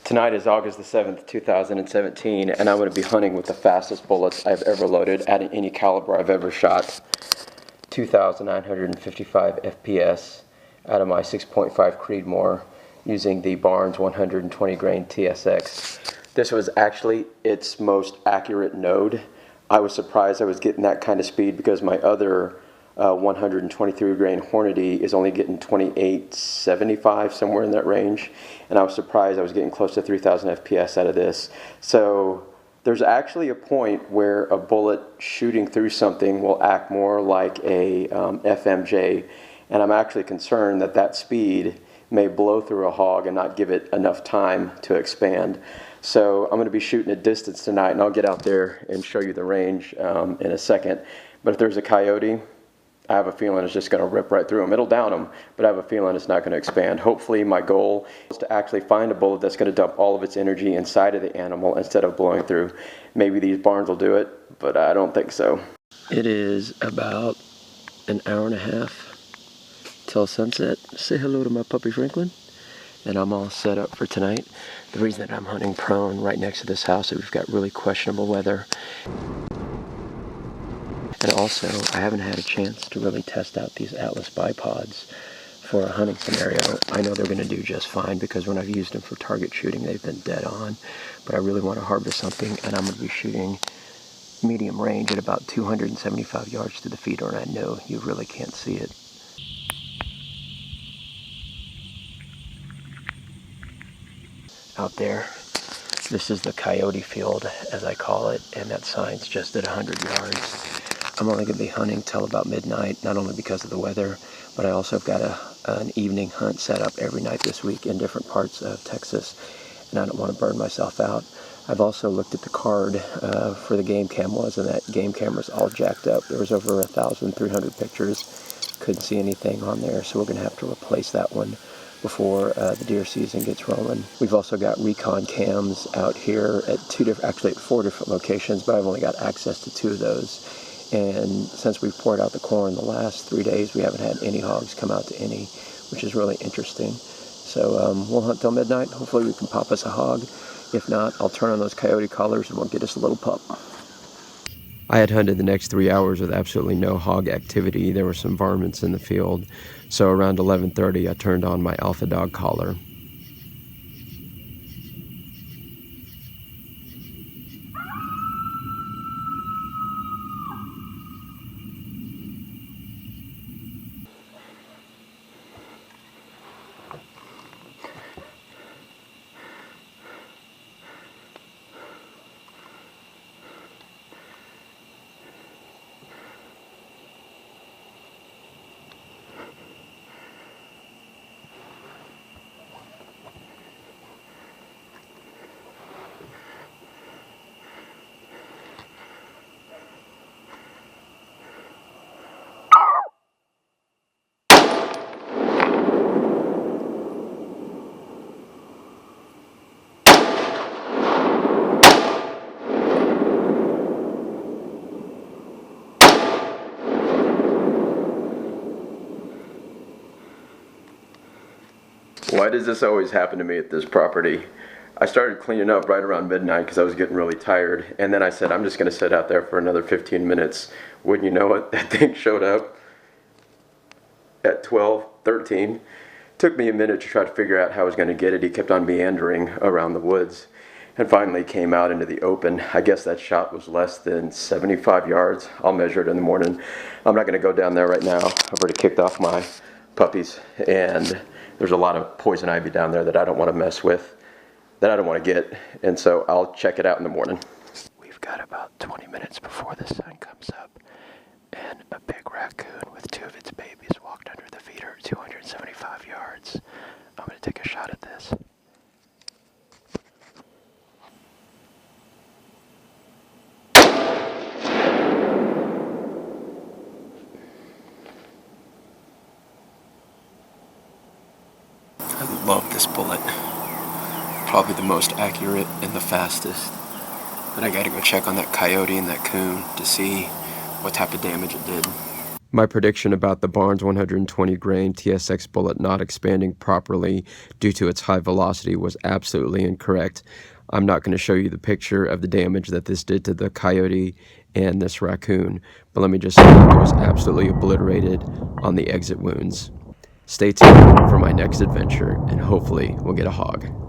Tonight is August the 7th, 2017, and I'm going to be hunting with the fastest bullets I've ever loaded at any caliber I've ever shot. 2,955 FPS out of my 6.5 Creedmoor using the Barnes 120 grain TSX. This was actually its most accurate node. I was surprised I was getting that kind of speed because my other 123 grain Hornady is only getting 2875, somewhere in that range, and I was surprised I was getting close to 3,000 FPS out of this. So there's actually a point where a bullet shooting through something will act more like a FMJ, and I'm actually concerned that that speed may blow through a hog and not give it enough time to expand. So I'm going to be shooting at distance tonight, and I'll get out there and show you the range in a second. But if there's a coyote, I have a feeling it's just going to rip right through them. It'll down them, but I have a feeling it's not going to expand. Hopefully my goal is to actually find a bullet that's going to dump all of its energy inside of the animal instead of blowing through. Maybe these Barnes will do it, but I don't think so. It is about an hour and a half till sunset. Say hello to my puppy Franklin. And I'm all set up for tonight. The reason that I'm hunting prone right next to this house is we've got really questionable weather. And also, I haven't had a chance to really test out these Atlas bipods for a hunting scenario. I know they're going to do just fine because when I've used them for target shooting, they've been dead on. But I really want to harvest something, and I'm going to be shooting medium range at about 275 yards to the feeder, and I know you really can't see it. Out there, this is the Coyote field, as I call it, and that sign's just at 100 yards. I'm only going to be hunting till about midnight, not only because of the weather, but I also have got an evening hunt set up every night this week in different parts of Texas, and I don't want to burn myself out. I've also looked at the card for the game cameras, and that game camera's all jacked up. There was over 1,300 pictures. Couldn't see anything on there, so we're going to have to replace that one before the deer season gets rolling. We've also got recon cams out here at actually at 4 different locations, but I've only got access to 2 of those. And since we've poured out the corn the last 3 days, we haven't had any hogs come out to any, which is really interesting. So we'll hunt till midnight. Hopefully we can pop us a hog. If not, I'll turn on those coyote collars and we'll get us a little pup. I had hunted the next 3 hours with absolutely no hog activity. There were some varmints in the field. So around 11:30, I turned on my alpha dog collar. Why does this always happen to me at this property? I started cleaning up right around midnight because I was getting really tired, and then I said I'm just going to sit out there for another 15 minutes. Wouldn't you know it, that thing showed up at 12:13. Took me a minute to try to figure out how I was going to get it. He kept on meandering around the woods and finally came out into the open. I guess that shot was less than 75 yards. I'll measure it in the morning. I'm not going to go down there right now. I've already kicked off my puppies, and there's a lot of poison ivy down there that I don't want to mess with, that I don't want to get, and so I'll check it out in the morning. We've got about 20 minutes before the sun comes up, and a big raccoon with 2 of its babies walked under the feeder at 275 yards. I'm going to take a shot at this. I love this bullet. Probably the most accurate and the fastest. But I gotta go check on that coyote and that coon to see what type of damage it did. My prediction about the Barnes 120 grain TSX bullet not expanding properly due to its high velocity was absolutely incorrect. I'm not going to show you the picture of the damage that this did to the Coyote and this raccoon, but let me just say it was absolutely obliterated on the exit wounds. Stay tuned for my next adventure, and hopefully we'll get a hog.